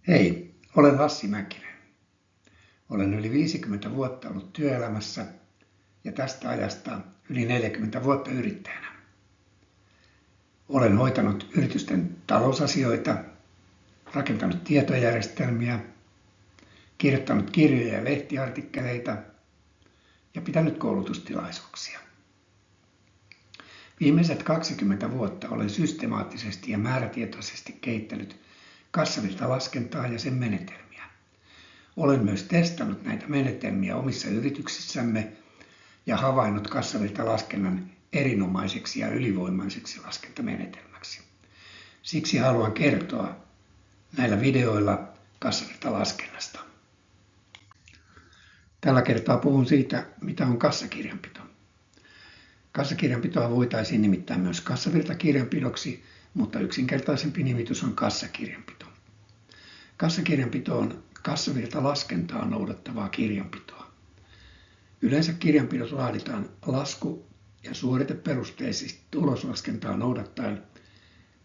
Hei, olen Hassi Mäkinen. Olen yli 50 vuotta ollut työelämässä ja tästä ajasta yli 40 vuotta yrittäjänä. Olen hoitanut yritysten talousasioita, rakentanut tietojärjestelmiä, kirjoittanut kirjoja ja lehtiartikkeleita ja pitänyt koulutustilaisuuksia. Viimeiset 20 vuotta olen systemaattisesti ja määrätietoisesti kehittänyt kassavirtalaskentaa ja sen menetelmiä. Olen myös testannut näitä menetelmiä omissa yrityksissämme ja havainnut kassavirtalaskennan erinomaiseksi ja ylivoimaiseksi laskentamenetelmäksi. Siksi haluan kertoa näillä videoilla kassavirtalaskennasta. Tällä kertaa puhun siitä, mitä on kassakirjanpito. Kassakirjanpitoa voitaisiin nimittää myös kassavirtakirjanpidoksi, mutta yksinkertaisempi nimitys on kassakirjanpito. Kassakirjanpito on kassavirtalaskentaa noudattavaa kirjanpitoa. Yleensä kirjanpidot laaditaan lasku- ja suoriteperusteisesti tuloslaskentaa noudattaen,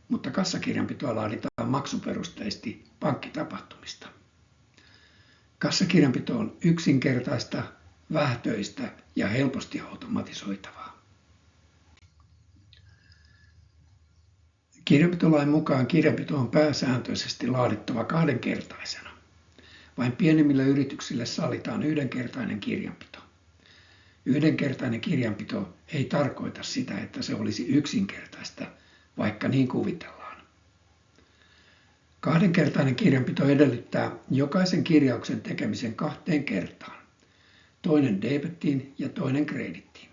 mutta kassakirjanpitoa laaditaan maksuperusteisesti pankkitapahtumista. Kassakirjanpito on yksinkertaista, vähätöistä ja helposti automatisoitavaa. Kirjanpitolain mukaan kirjanpito on pääsääntöisesti laadittava kahdenkertaisena. Vain pienemmille yrityksille sallitaan yhdenkertainen kirjanpito. Yhdenkertainen kirjanpito ei tarkoita sitä, että se olisi yksinkertaista, vaikka niin kuvitellaan. Kahdenkertainen kirjanpito edellyttää jokaisen kirjauksen tekemisen kahteen kertaan. Toinen debettiin ja toinen kredittiin.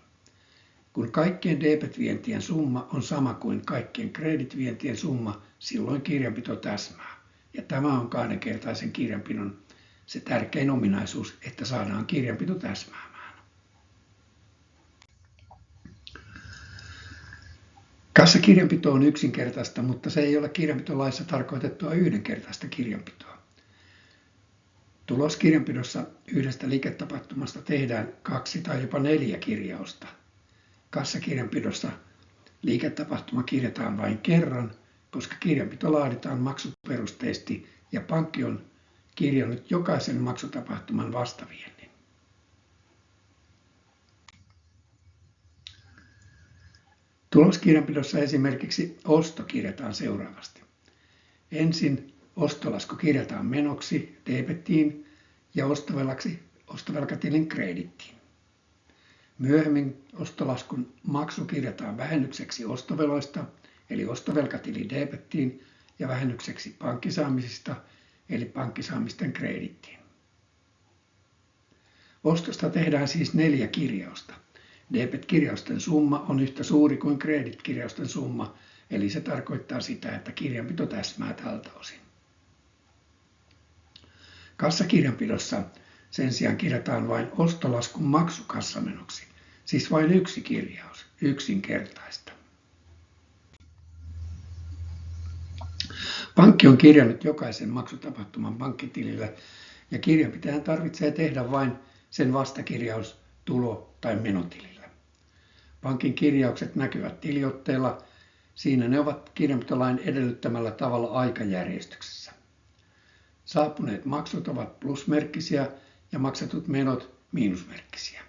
Kun kaikkien debetvientien summa on sama kuin kaikkien kreditvientien summa, silloin kirjanpito täsmää. Ja tämä on kahdenkertaisen kirjanpidon se tärkein ominaisuus, että saadaan kirjanpito täsmäämään. Kassakirjanpito on yksinkertaista, mutta se ei ole kirjanpitolaissa tarkoitettua yhdenkertaista kirjanpitoa. Tuloskirjanpidossa yhdestä liiketapahtumasta tehdään 2 tai jopa 4 kirjausta. Kassakirjanpidossa liiketapahtuma kirjataan vain kerran, koska kirjanpito laaditaan maksuperusteisesti ja pankki on kirjannut jokaisen maksutapahtuman vastaviennin. Tuloskirjanpidossa esimerkiksi osto kirjataan seuraavasti. Ensin ostolasku kirjataan menoksi debettiin ja ostovelaksi ostovelkatilin kredittiin. Myöhemmin ostolaskun maksu kirjataan vähennykseksi ostoveloista, eli ostovelkatili debettiin, ja vähennykseksi pankkisaamisista, eli pankkisaamisten kredittiin. Ostosta tehdään siis 4 kirjausta. Debet-kirjausten summa on yhtä suuri kuin kredit-kirjausten summa, eli se tarkoittaa sitä, että kirjanpito täsmää tältä osin. Kassakirjanpidossa sen sijaan kirjataan vain ostolaskun maksu kassamenoksi, siis vain yksi kirjaus, yksinkertaista. Pankki on kirjannut jokaisen maksutapahtuman pankkitilille ja kirjanpitäjän tarvitsee tehdä vain sen vastakirjaus tulo- tai menotilille. Pankin kirjaukset näkyvät tiliotteella, siinä ne ovat kirjanpitolain edellyttämällä tavalla aikajärjestyksessä. Saapuneet maksut ovat plusmerkkisiä ja maksetut menot miinusmerkkisiä.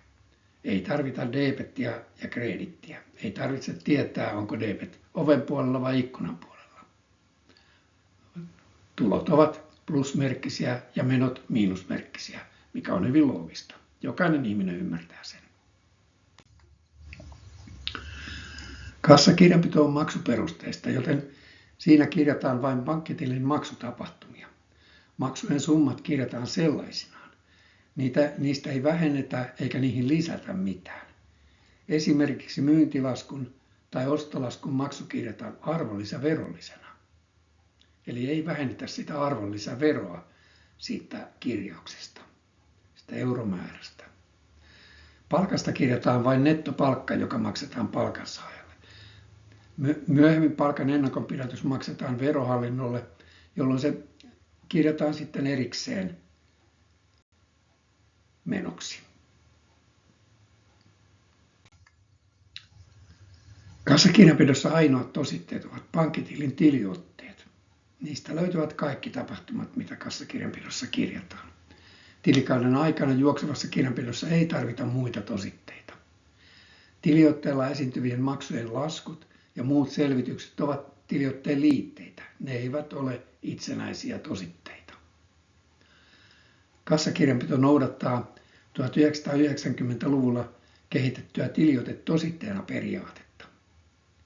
Ei tarvita debettiä ja kredittiä. Ei tarvitse tietää, onko debet oven puolella vai ikkunan puolella. Tulot ovat plusmerkkisiä ja menot miinusmerkkisiä, mikä on hyvin loogista. Jokainen ihminen ymmärtää sen. Kassakirjanpito on maksuperusteista, joten siinä kirjataan vain pankkitilin maksutapahtumia. Maksujen summat kirjataan sellaisinaan. Niistä ei vähennetä eikä niihin lisätä mitään. Esimerkiksi myyntilaskun tai ostolaskun maksu kirjataan arvonlisäverollisena. Eli ei vähennetä sitä arvonlisäveroa siitä kirjauksesta, sitä euromäärästä. Palkasta kirjataan vain nettopalkka, joka maksetaan palkansaajalle. Myöhemmin palkan ennakonpidätys maksetaan verohallinnolle, jolloin se kirjataan sitten erikseen menoksi. Kassakirjanpidossa ainoat tositteet ovat pankkitilin tiliotteet. Niistä löytyvät kaikki tapahtumat, mitä kassakirjanpidossa kirjataan. Tilikauden aikana juoksevassa kirjanpidossa ei tarvita muita tositteita. Tiliotteella esiintyvien maksujen laskut ja muut selvitykset ovat tiliotteen liitteitä. Ne eivät ole itsenäisiä tositteita. Kassakirjanpito noudattaa 1990-luvulla kehitettyä tiliotetositteena periaatetta.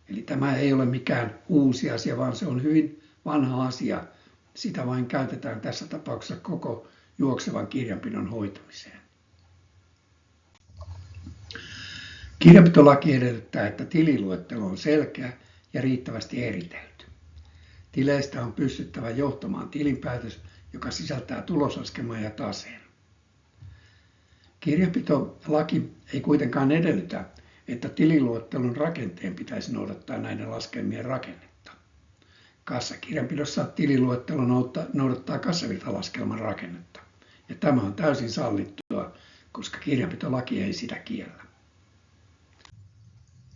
Eli tämä ei ole mikään uusi asia, vaan se on hyvin vanha asia. Sitä vain käytetään tässä tapauksessa koko juoksevan kirjanpidon hoitamiseen. Kirjanpitolaki edellyttää, että tililuettelo on selkeä ja riittävästi eritelty. Tileistä on pystyttävä johtamaan tilinpäätös, joka sisältää tuloslaskelman ja taseen. Kirjanpitolaki ei kuitenkaan edellytä, että tililuettelon rakenteen pitäisi noudattaa näiden laskelmien rakennetta. Kassakirjanpidossa tililuettelo noudattaa kassavirtalaskelman rakennetta, ja tämä on täysin sallittua, koska kirjanpitolaki ei sitä kiellä.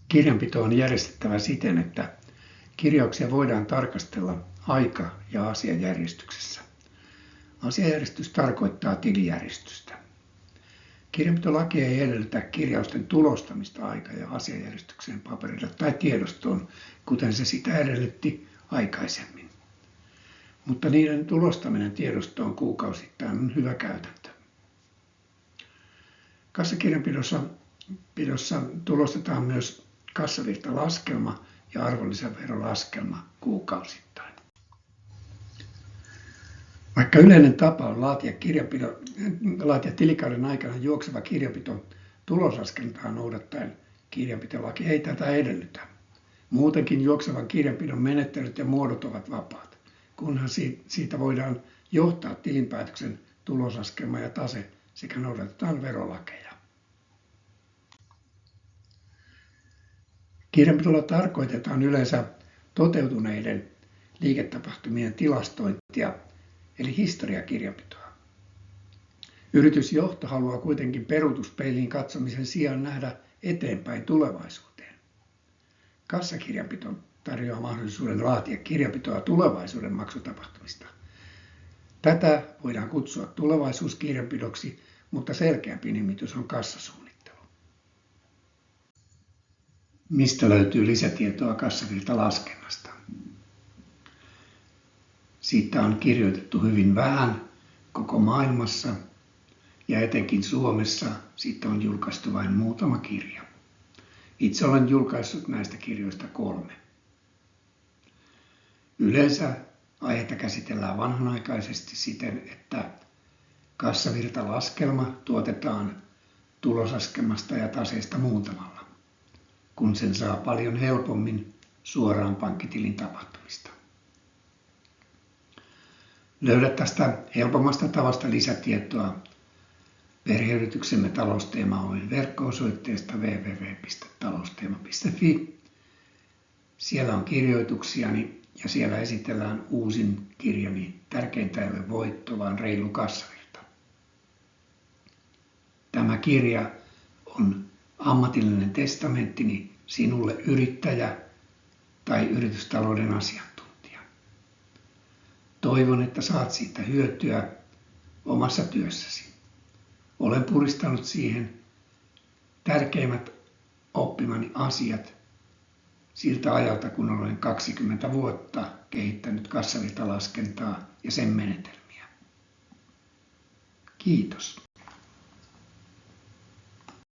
Kirjanpito on järjestettävä siten, että kirjauksia voidaan tarkastella aika- ja asiajärjestyksessä. Asiajärjestys tarkoittaa tilijärjestystä. Kirjanpitolaki ei edellytä kirjausten tulostamista aika- ja asiajärjestykseen paperille tai tiedostoon, kuten se sitä edellytti aikaisemmin. Mutta niiden tulostaminen tiedostoon kuukausittain on hyvä käytäntö. Kassakirjanpidossa tulostetaan myös kassavirtalaskelma ja arvonlisäverolaskelma kuukausittain. Vaikka yleinen tapa on laatia tilikauden aikana juokseva kirjanpito tuloslaskentaa noudattaen, kirjanpitolaki ei tätä edellytä. Muutenkin juoksevan kirjanpidon menettelyt ja muodot ovat vapaat, kunhan siitä voidaan johtaa tilinpäätöksen tuloslaskelma ja tase sekä noudatetaan verolakeja. Kirjanpidolla tarkoitetaan yleensä toteutuneiden liiketapahtumien tilastointia, eli historiakirjanpitoa. Yritysjohto haluaa kuitenkin peruutuspeiliin katsomisen sijaan nähdä eteenpäin tulevaisuuteen. Kassakirjanpito tarjoaa mahdollisuuden laatia kirjanpitoa tulevaisuuden maksutapahtumista. Tätä voidaan kutsua tulevaisuuskirjanpidoksi, mutta selkeämpi nimitys on kassasuunnittelu. Mistä löytyy lisätietoa kassavirtalaskennasta? Siitä on kirjoitettu hyvin vähän koko maailmassa ja etenkin Suomessa siitä on julkaistu vain muutama kirja. Itse olen julkaissut näistä kirjoista 3. Yleensä aihetta käsitellään vanhanaikaisesti siten, että kassavirtalaskelma tuotetaan tuloslaskelmasta ja taseesta muuntamalla, kun sen saa paljon helpommin suoraan pankkitilin tapahtumista. Löydät tästä helpommasta tavasta lisätietoa perheyrityksemme Talousteema Oyn verkko-osoitteesta www.talousteema.fi. Siellä on kirjoituksiani ja siellä esitellään uusin kirjani Tärkeintä ei ole voitto, vaan reilu kassavirta. Tämä kirja on ammatillinen testamenttini sinulle yrittäjä tai yritystalouden asiantuntija. Toivon, että saat siitä hyötyä omassa työssäsi. Olen puristanut siihen tärkeimmät oppimani asiat siltä ajalta, kun olen 20 vuotta kehittänyt kassavirtalaskentaa ja sen menetelmiä. Kiitos.